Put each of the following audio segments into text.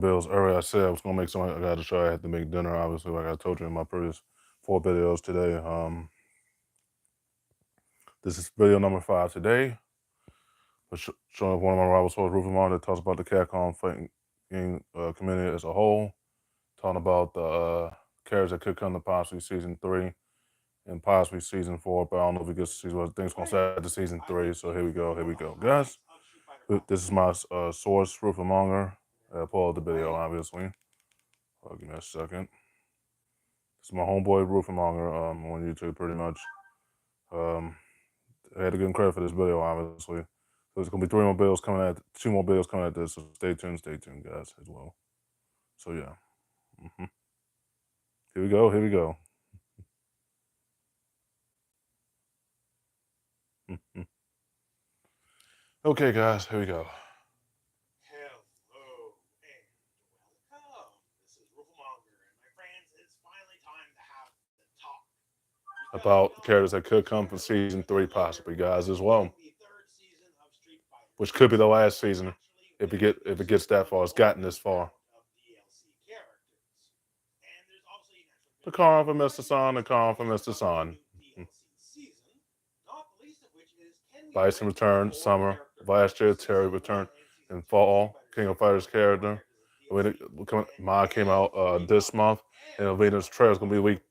bills earlier. I said I was gonna make something. I got to show I had to make dinner. Obviously, like I told you in my previous 4 videos today. This is video number 5 today. Showing one of my rivals, Roofing Mom, that talks about the catcom fighting community as a whole. Talking about the characters that could come to possibly season 3 and possibly season 4, but I don't know if we get to season 1. Things gonna start to season 3. So here we go, guys. This is my source, Roofing Monger. I pulled the video, obviously. Give me a second. This is my homeboy Roofing Monger on YouTube, pretty much. I had to give him credit for this video, obviously. So there's gonna be 2 more videos coming at this. So stay tuned, guys, as well. So yeah. Here we go. Okay, guys, here we go. Hello and welcome. This is Rufelmonger, and my friends, it's finally time to have the talk. About characters that could come from season 3, possibly, guys, as well. The third season of Street Fighter Which could be the last is season naturally if going it to gets that far. It's gotten this far. of DLC characters. And there's obviously The naturally calm for Mr. Son, the calm for Mr. Son. DLC season, not the least of which is can we Bison predict returned, four summer. character Last year, fights, Terry season returned 1 and season in 2 of Street fall. Fighter King of 6, Fighters four character. characters as DLC, Ma came out this month, and Alina's Trail is going to be leaked.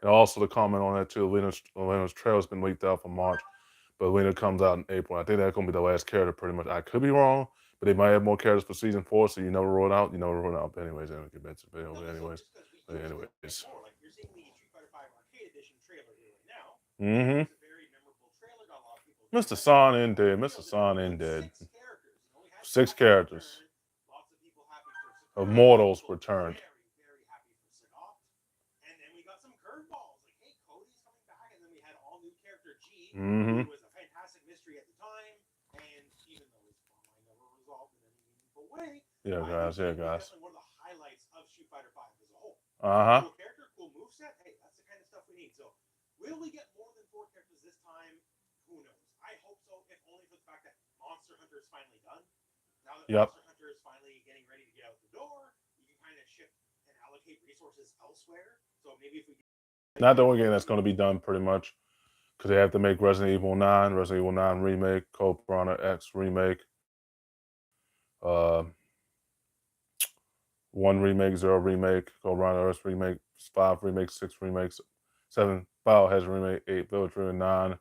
And also to comment on that too, Alina's Trail has been leaked out for March, but Alina comes out in April. I think that's going to be the last character, pretty much. I could be wrong, but they might have more characters for season 4, so you never rule it out. But anyways, I'm going to get back to the video. But anyways. Like you're seeing the Street Fighter 5 Arcade Edition trailer here right now. Mm-hmm. It's a very memorable trailer. Got a lot of people. Mr. Son in dead. Mr. Son in dead. 6 characters. Lots of people happy for Sakurai. Immortals returned. Very happy for Sagat. And then we got some curveballs. Like, hey, Cody's coming back. And then we had all new character G, who was a fantastic mystery at the time. And even though his plotline never resolved in any meaningful way, Yeah, guys. definitely one of the highlights of Street Fighter 5 as a whole. Uh-huh. Cool character, cool moveset. Hey, that's the kind of stuff we need. So, will we get more than 4 characters this time? Who knows? I hope so, if only for the fact that Monster Hunter is finally done. Now that Monster Hunter is finally getting ready to get out the door, you can kind of shift and allocate resources elsewhere. So maybe if we not the only game that's going to be done, pretty much, because they have to make Resident Evil 9, Resident Evil 9 remake, Code Piranha X remake, 1 remake, 0 remake, Code Piranha X remake, 5 remakes, 6 remakes, 7 Biohazard remake, 8 Village remake, 9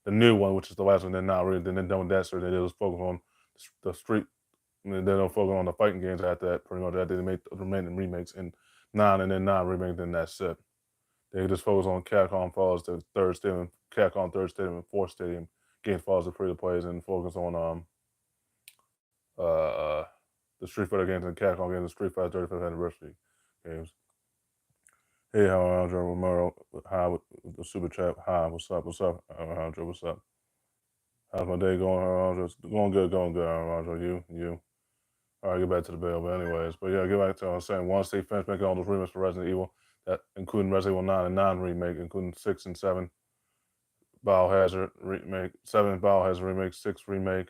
the new one, which is the last one. They're not really. Then they're done with that, so they just focus on the street. And then they don't focus on the fighting games after that. Pretty much after they make the remaining remakes in 9 and then 9 remake, then that's it. They just focus on Capcom Falls, the third stadium, Capcom third stadium, and fourth stadium. Games Falls the free to plays and focus on the Street Fighter games and Capcom games, the Street Fighter 35th anniversary games. Hey, how are you, Romero? Hi, with the super chat. Hi, what's up? Alejandro, what's up? How's my day going, Alejandro? Going good, Alejandro. You. All right, get back to the bill, but anyways. But yeah, get back to what I was saying. Once they finish making all those remakes for Resident Evil, that including Resident Evil 9 and 9 remake, including 6 and 7 Biohazard remake, 7 Biohazard remake, 6 remake,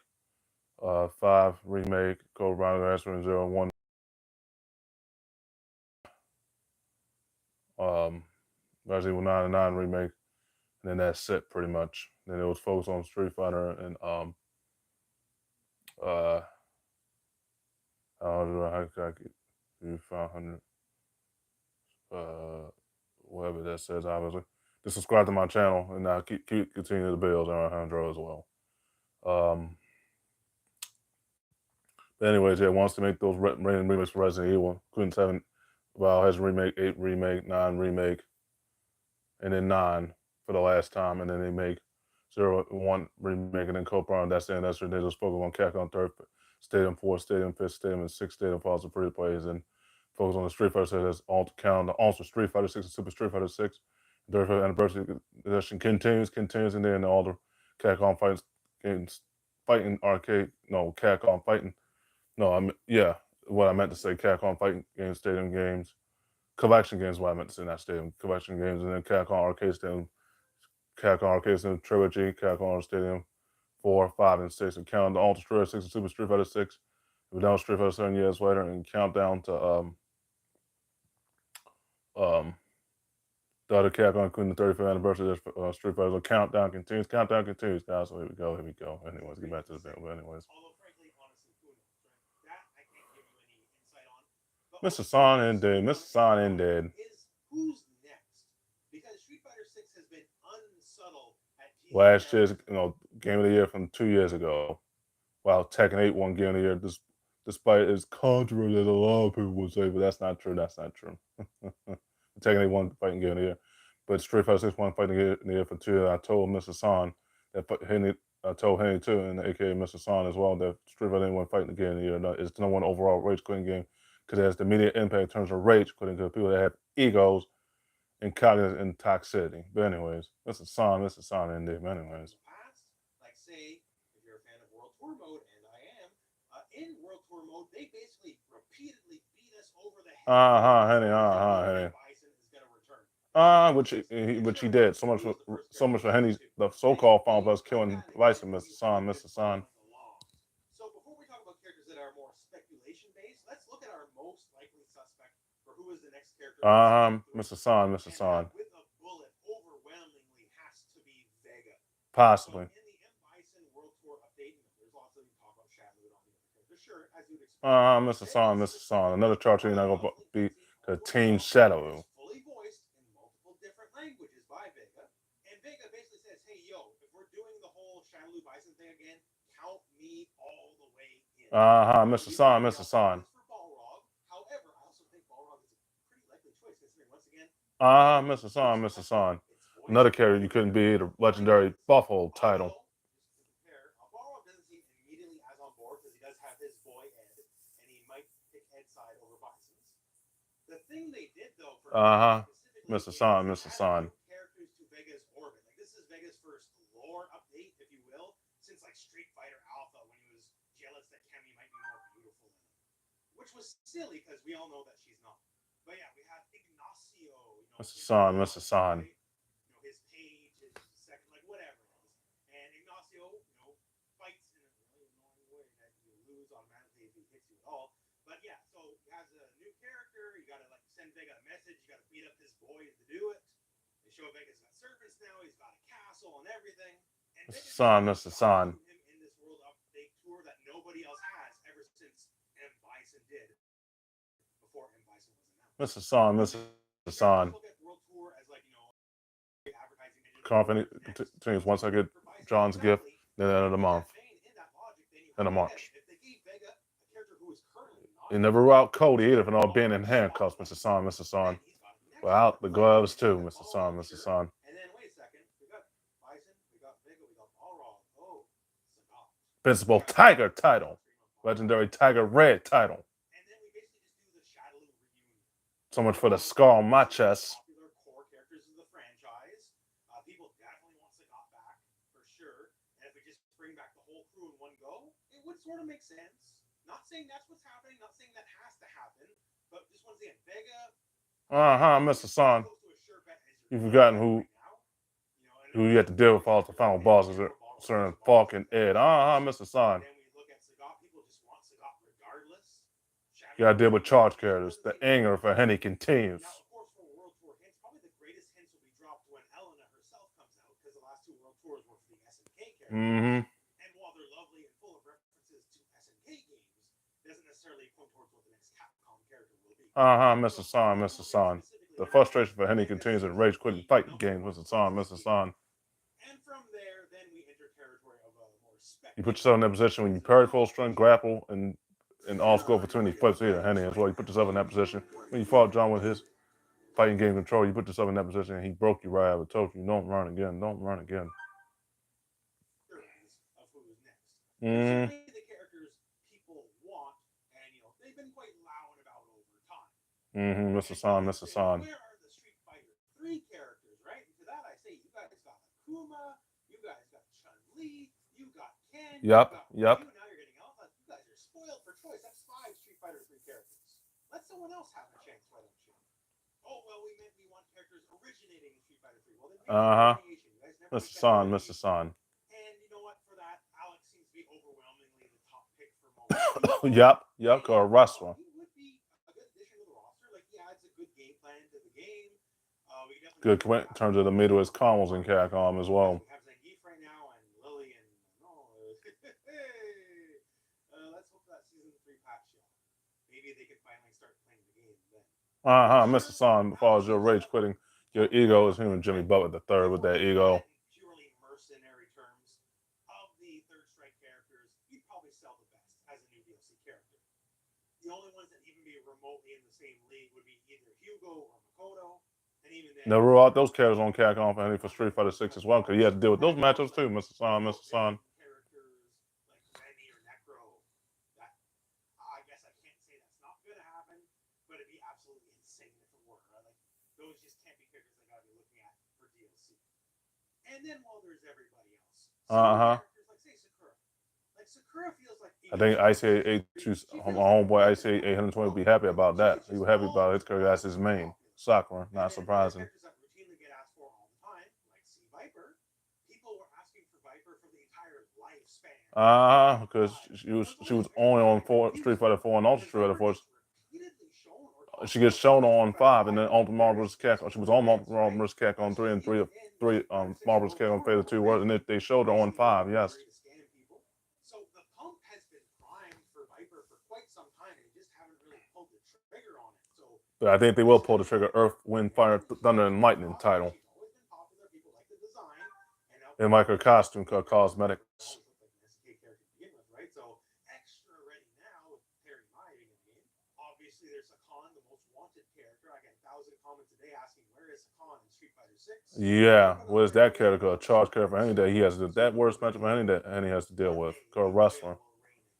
5 remake, Code Piranha X 0 1 Resident Evil 9 and 9 remake, and then that's it pretty much. Then it was focused on Street Fighter and I get 500 whatever that says, obviously. Just subscribe to my channel and now keep continue the bills on Alejandro as well. But anyways, yeah, wants to make those random remakes for Resident Evil, including 7 Biohazard remake, 8 remake, 9 remake, and then 9 for the last time, and then they make 0 1 remake, and then Code Piranha. That's the end. That's what they just focus on Capcom third stadium, 4th stadium, 5th stadium, and 6th stadium falls for free plays, and focus on the Street Fighter. So that's all to count on the also Street Fighter 6 and Super Street Fighter 6. 35th anniversary edition continues, and then all the Capcom fighting games, fighting arcade, no, Capcom fighting, no, what I meant to say, Capcom fighting games, stadium games, collection games, what I meant to say, not stadium, collection games, and then Capcom Arcade Stadium, Trilogy, Capcom Stadium 4, 5, and 6, and count the Ultra Street 6 and Super Street Fighter 6, We're down Street Fighter 7 years later, and countdown to um the other Capcom including the 35th anniversary of Street Fighter. So countdown continues, guys. So here we go. Anyways, get back to the video. But anyways, Although, frankly, honestly, who knows, right? That I can't give you any insight on. But Mr. what we Son can and dead, certainly Mr. update Son you and on dead. is who's next. Because Street Fighter 6 has been unsubtle at teasing Last year's, characters. game of the year from 2 years ago. Wow, Tekken 8 won game of the year, despite its controversy that a lot of people would say, but that's not true. That's not true. Tekken 8 won fighting game of the year, but Street Fighter 6 won fighting game of the year for 2 years. I told Mr. Son that I told Henny too, and aka Mr. Son as well, that Street Fighter didn't win fighting the game of the year. No, it's the number one overall rage quitting game because it has the immediate impact in terms of rage quitting to people that have egos and cognitive and toxicity. But anyways, Mr. Son, indeed. But anyways. Past, like say, if you're a fan of World Tour mode, and I am, in World Tour mode, they basically repeatedly beat us over the head. Henny. Bison is going to return. Which he did. So much for Henny's the so-called foul us killing Bison, Mr. Son. So before we talk about characters that are more speculation based, let's look at our most likely suspect for who is the next character. Mr. Son. With a bullet, overwhelmingly has to be Vega. Possibly. So in the M Bison World Tour update, there's also talk about Shadow and all the other characters. Sure, as you'd expect. Mr. Son. Another charge not gonna be to Team Shadow. Fully voiced in multiple different languages by Vega. And Vega basically says, hey, yo, if we're doing the whole Shadow Bison thing again, count me all the way in. Mr. Son. For Balrog. However, I also think Balrog is a pretty likely choice, considering once again. Mr. Son. Another character you couldn't be the legendary Buffalo title. Balrog doesn't seem immediately as on board because he does have his boy Ed, and he might pick Ed's side over Bison's. The thing they did though for Mr. Son. Characters to Vega's orbit. Like this is Vega's first lore update, if you will, since like Street Fighter Alpha when he was jealous that Cammy might be more beautiful than him. Which was silly because we all know that she's not. But yeah, we have Ignacio, Mr. Son. Right? His page, his second, like whatever it is. And Ignacio, fights in a really annoying way that you lose automatically if he hits you at all. But yeah, so he has a new character. You gotta like send Vega a message. You gotta beat up his boys to do it. They show Vega's got servants now. He's got a castle and everything. And Mr. Son. Him in this world update tour that nobody else has ever since M Bison did. Before M Bison was announced. Mr. Son. Look at World Tour as like advertising. Confident continues once I get John's gift, then the end of the month. End of March. You never rule out Cody either for not being in handcuffs, Mr. Son. Without the gloves too, Mr. Son. And then wait a second, we got Bison, we got Vega, we got Balrog. Oh, Sagat. Invincible Tiger title. Legendary Tiger Red title. And then we basically just do the Shadow reunion. So much for the scar on my chest. Popular core characters of the franchise. People definitely want Sagat back for sure. And if we just bring back the whole crew in one go, it would sort of make sense. Not saying that's what's happening, not saying that has to happen, but just once again, Vega. Mr. Son. You've forgotten who you have to deal with all the final bosses concerning Falk and Ed. Mr. Son. Then we look at Sagat. People just want Sagat regardless. You gotta deal with charge characters. The anger for Henny continues. Now, of course, for World Tour hints, probably the greatest hints will be dropped when Elena herself comes out, because the last two World Tours were for the SNK characters. And while they're lovely and full of references to SNK games, doesn't necessarily point towards what the next Capcom character will be. Mr. Son. The frustration for Henny continues in rage quitting fighting games, Mr. Son. And from there, then we enter territory of a more spectacular. You put yourself in that position when you parry full strength, grapple, and also go for 20 flips either, Henny as well. You put yourself in that position. When you fought John with his fighting game control, you put yourself in that position and he broke you right out of the told you, don't run again. Of who's next. The characters people want, and they've been quite loud about over time. Mr. Son. Where are the Street Fighter 3 characters, right? And to that I say, you guys got Akuma, you guys got Chun-Li, you got Ken, Yep. now you're getting Alpha. You guys are spoiled for choice. That's 5 Street Fighter 3 characters. Let someone else have a chance, why don't you? Oh, well, we want characters originating in Street Fighter 3. Well, then Mr. Son. And you know what? For that, Alex seems to be overwhelmingly the top pick for most. Yep, or a wrestler. He would be a good addition to the roster. Like he adds a good game plan to the game. We can definitely Good talk in about terms of the middle is combos in Capcom as well. we have Zangief right now and Lily and no. Hey, let's hope that season 3 patch, y'all. Maybe they can finally start playing the game then. Mr. Son, follows your rage quitting. Your ego is him and Jimmy Butler the third with that ego. Purely mercenary terms of the third strike characters, you'd probably sell the best as a new DLC character. The only ones that even be remotely in the same league would be either Hugo or Makoto. And even then, They'll rule out those characters on Capcom for Street Fighter 6 as well, because you have to deal with those matchups too, Mr. Son, Mr. Son. Characters like Remy or Necro, that I guess I can't say that's not going to happen, but it'd be absolutely insane if it were. Right? Like those just can't be characters I got to be looking at for DLC. And then while there's everybody else, characters like say Sakura. Like Sakura feels like I think ICA 82, my homeboy ICA 820 would be happy about that. He was happy about his character as his main. Sakura, not surprising. Characters that routinely get asked for all the time, like C Viper. People were asking for Viper for the entire lifespan. Because she was only on Street Fighter 4 and also Street Fighter 4. She gets shown on 5 and then Ultimate Marvelous Capcom. She was on Marvelous Capcom 3 and 3 Marvelous Capcom Fatal 2 words, and they showed her on 5, yes. So the pump has been primed for Viper for quite some time, and just haven't really pulled the trigger on it. So but I think they will pull the trigger Earth, Wind, Fire, Thunder, and Lightning title. She's always been popular. People like the design. And like her costume called cosmetics. Right? So extra ready now with Terry Mai being in the game. Obviously, there's Sakan, the most wanted character. I get 1,000 comments a day asking where is Sakan in Street Fighter 6. Yeah, what is that character? A charge character for any day. He has that worst matchup for any day, and he has to deal with. Called wrestler,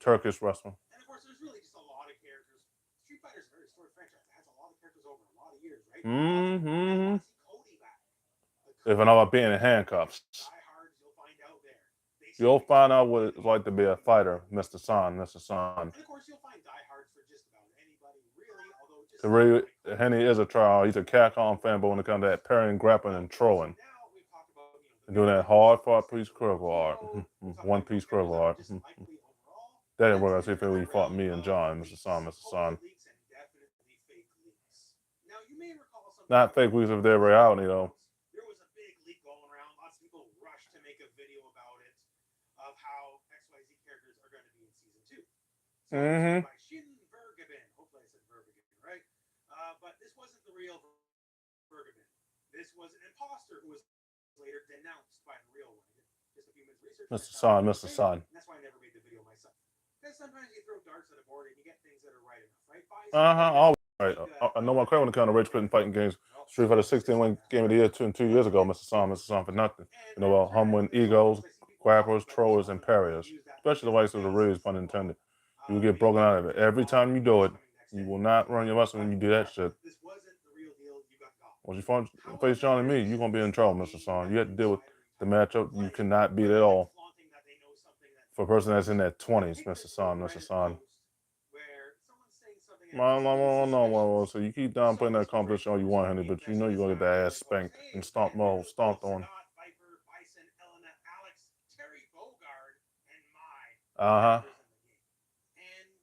Turkish wrestler. And of course, there's really just a lot of characters. Street Fighter is a very storied franchise. It has a lot of characters over a lot of years, right? Mm-hmm. Cody back. If I'm not being in handcuffs. Diehards, you'll find out there. You'll find out what it's like to be a fighter, Mr. Son, Mr. Son. And of course, you'll find diehards for just about anybody, really. Although just Henny is a trial. He's a Capcom fanboy when it comes to that parrying, grappling, and trolling. And doing that hard fought piece critical art. One piece critical art. That didn't work. I see if he fought me and John, Mr. Son, Mr. Son. Not fake leaks of their reality, though. There was a big leak going around. Lots of people rushed to make a video about it of how XYZ characters are going to be in season 2. So by Shin Vergeben. Hopefully I said Vergeben, right? But this wasn't the real Vergeben. This was an imposter who was later denounced by the real one. Just a few minutes research. Mr. Son, Mr. Son. That's why I never made the video myself. Because sometimes you throw darts at a board and you get things that are right enough, right? Always right. I know my credit when it comes to rage quitting fighting games. Street Fighter 16 win Game of the Year 2 years ago, Mr. Son for nothing. You know, about humbling egos, grappers, trollers, and parriers. Especially the likes of the Reeves, pun intended. You will get broken out of it. Every time you do it, you will not run your muscle when you do that shit. Once you face John and me, you're going to be in trouble, Mr. Son. You have to deal with the matchup you cannot beat at all. For a person that's in their 20s, Mr. Son, Mr. Son. No. So you keep down playing that competition all you want, honey, but you know you're going to get that ass spanked and stomped on. And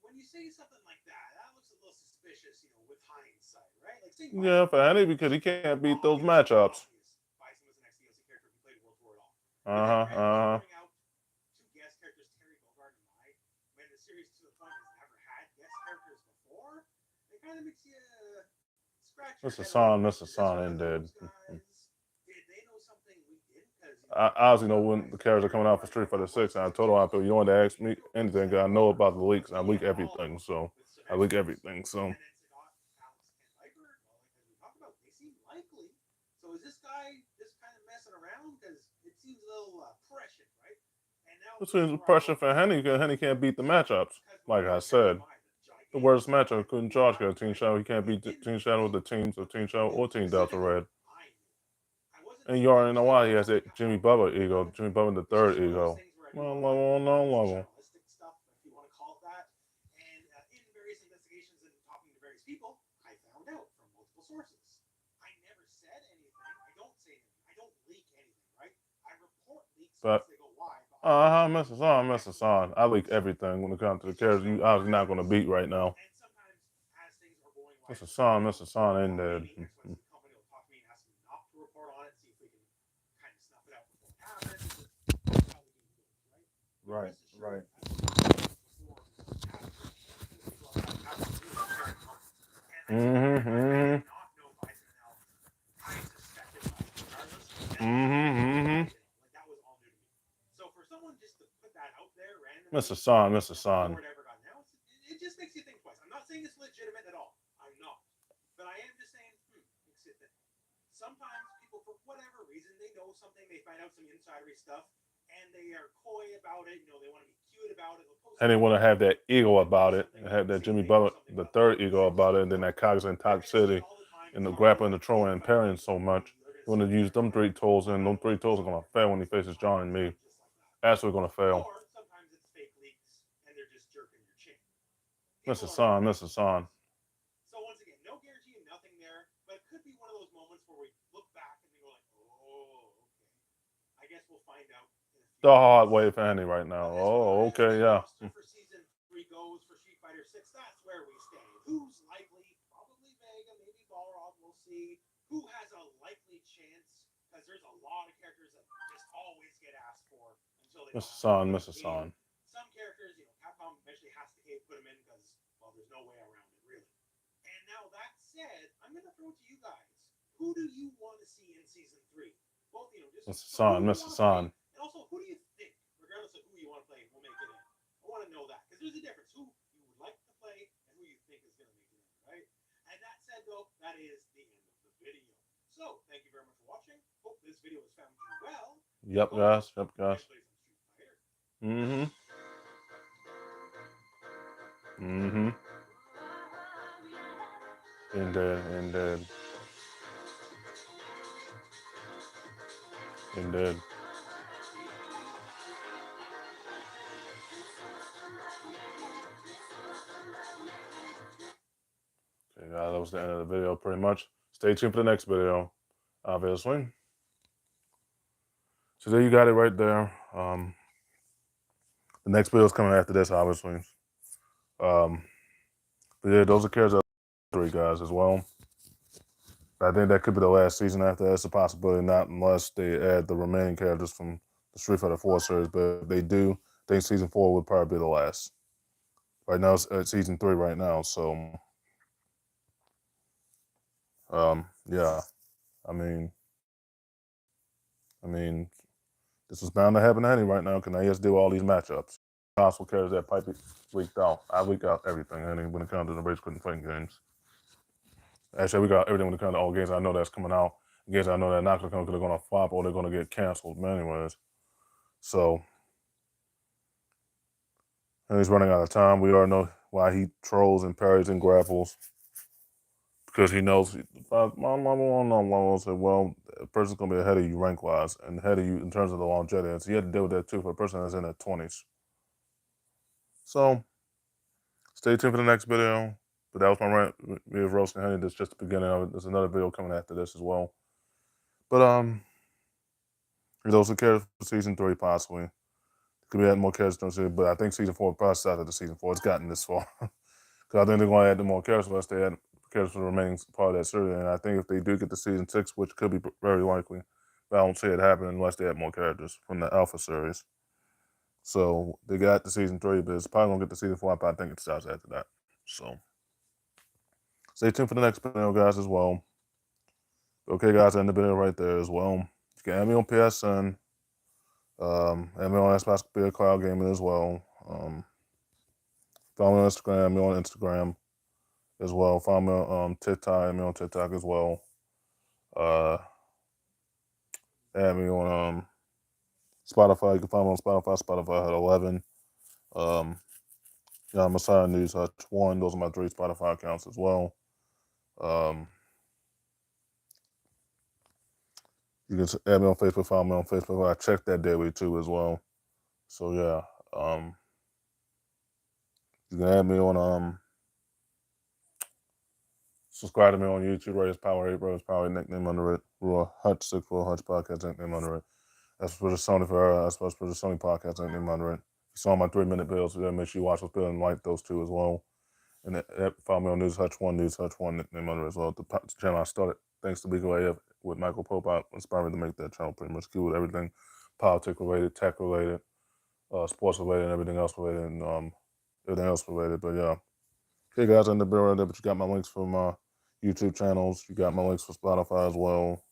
when you say something like that, that looks a little suspicious, with hindsight, right? Like, yeah, for Henny, because he can't beat those matchups. Bison was an ex-DLC character who played World Tour at all. Bring out 2 guest characters, Terry Bogard and Mai, when the series to the point has never had guest characters before, it kind of makes you scratch your head. Mr. Son, indeed. Did they know something we didn't? I obviously know when the characters are coming out for Street Fighter 6, and I told him, you want to ask me anything, I know about the leaks, and I leak everything, so. And then Scott, Alex, and Viper, as we talked about, they seem likely. So is this guy just kind of messing around? Because it seems a little prescient, right? And now it seems pressure for Henny, because Henny can't beat the matchups. Like I said, the worst matchup couldn't charge because Team Shadow. He can't beat Team Shadow with the teams of Team Shadow or Team Delta Red. And you already know why he has that Jimmy Butler ego, Jimmy Butler the third ego. No level. Stuff, if you want to call it that. And in various investigations and talking to various people, I found out from multiple sources. I never said anything. I don't say anything. I don't leak anything, right? I report leaks because they go wide, but Mr. Son, Mr. Son. I leak everything when it comes to the characters you obviously not gonna beat right now. And sometimes, as things are going Mr. right, Son, Mr. Son ain't dead. maybe next Wednesday the company will talk to me and ask me not to report on it, see if we can kind of snuff it out before it happens. That's how the game goes, right? But Right, rest right. assured, as we discussed before, people outside of casual news are very confident. And I think Mm-hmm, if I mm-hmm, did not know Bison and Elf, I suspected Bison regardless. And I mm-hmm, knew mm-hmm. Bison. Like that was all new to me. So for someone just to put that out there Mr. randomly, Son, Mr. before Son. it ever got announced, it just makes you think twice. I'm not saying it's legitimate at all. I'm not. But I am just saying, makes you think. Sometimes people, for whatever reason, they know something, they find out some insidery stuff, and they are coy about it. You know, they want to be cute about it. They'll post And they something want to about have it, that or ego they'll about post it, something and that have that say Jimmy they know Butler, something the about the third ego six about it, seed and then dog. that Cogs and You're Talk going to see it City, all the time. and It's the already grappling, the like throwing, and gamified parrying online. so much. They're going to You want sit to there use and they're them going to three toes, I'm and not them going to three let this toes are go. gonna fail when he It's going faces to happen. John and It's me. done just like that. Absolutely gonna fail. Or sometimes it's fake leaks and they're just jerking your chain. Mr. People are Son, unpredictable Mr. Son. sometimes. So once again, no guarantee and nothing there, but it could be one of those moments where we look back and we go like, oh, okay. I guess we'll find out in a few The hard months. way for Henny right now. But as far Oh, as okay, the yeah. roster for season 3 goes for Street Fighter 6, that's where we stay. Who's likely? Probably Vega, maybe Balrog. We'll see. Who has a likely chance? Because there's a lot of characters that just always get asked for until they Mr. don't. Son, Mr. And Son. some characters, Capcom eventually has to put them in because, well, there's no way around it, really. And now that said, I'm going to throw it to you guys. Who do you want to see in season 3? Both, just Mr. from who Son, you Mr. want to play, Son. and also who do you think, regardless of who you want to play, will make it in? I want to know that because there's a difference. Who you would like to play and who you think is going to make it in, right? And that said, though, that is the end of the video. So, thank you very much for watching. Hope this video has found you well. Yep, Go guys. Yep, guys. and play some Street Fighter. Mm-hmm. Mm-hmm. Indeed, indeed. Indeed. Okay, guys, that was the end of the video pretty much. Stay tuned for the next video, obviously. So there you got it right there. The next video is coming after this, obviously. Um, but yeah, those are characters of 3 guys as well. I think that could be the last season after that. It's a possibility, not unless they add the remaining characters from the Street Fighter 4 series. But if they do, I think season 4 would probably be the last. Right now, it's season 3 right now. So, yeah. I mean, this is bound to happen to Henny right now because now he has to do all these matchups. Possible characters that Pipe leaked out. I leak out everything, Henny, when it comes to the race quitting fighting games. Actually, we got everything when it comes to all games I know that's coming out. Games I know that are not going to come because they're going to flop or they're going to get canceled. But anyways, so Henny's running out of time. We already know why he trolls and parries and grapples. Because he knows, my mom said, well, a person's going to be ahead of you rank-wise and ahead of you in terms of the longevity. And so he had to deal with that too for a person that's in their 20s. So, stay tuned for the next video. But that was my rant with roasting Henny. That's just the beginning of it. There's another video coming after this as well. But those are characters for season 3 possibly. Could be adding more characters to it, but I think season 4 probably started the season 4. It's gotten this far. Because I think they're going to add more characters unless they add characters for the remaining part of that series. And I think if they do get to season 6, which could be very likely, but I don't see it happening unless they add more characters from the Alpha series. So they got to season 3, but it's probably going to get to season 4, but I think it starts after that. So stay tuned for the next video, guys, as well. Okay, guys, I end the video right there as well. You can add me on PSN. Add me on Xbox Beer Cloud Gaming as well. Follow me on Instagram, add me on Instagram as well. Follow me on TikTok, add me on TikTok as well. Add me on Spotify. You can find me on Spotify. Spotify had 11. Messiah News Hutch 1. Those are my 3 Spotify accounts as well. You can add me on Facebook. Follow me on Facebook. I check that daily too as well. So yeah. You can add me on subscribe to me on YouTube, Raise Power 8 Bros, Power 8 nickname under it. Raw Hutch 64 Hutch Podcast nickname under it. That's for the Sony that's for the Sony podcast. Ain't right? If you saw my 3-minute bills, then make sure you watch those bills and like those two as well. And follow me on News Hutch One nickname under as well. The channel I started thanks to Big AF with Michael Pope. I inspired me to make that channel pretty much cool with everything politics related, tech related, sports related, and everything else related, and everything else related. But yeah, okay, guys, in the bill there. But you got my links for my YouTube channels. You got my links for Spotify as well.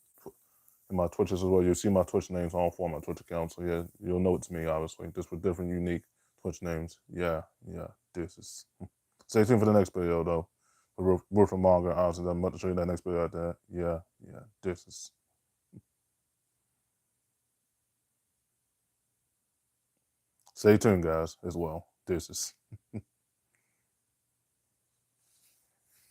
And my Twitches as well. You'll see my Twitch names on all four of my Twitch accounts. So yeah, you'll know it's me, obviously. Just with different, unique Twitch names. Yeah. This is. Stay tuned for the next video, though. We're from manga, honestly. I'm about to show you that next video out there. Yeah. This is. Stay tuned, guys, as well. This is.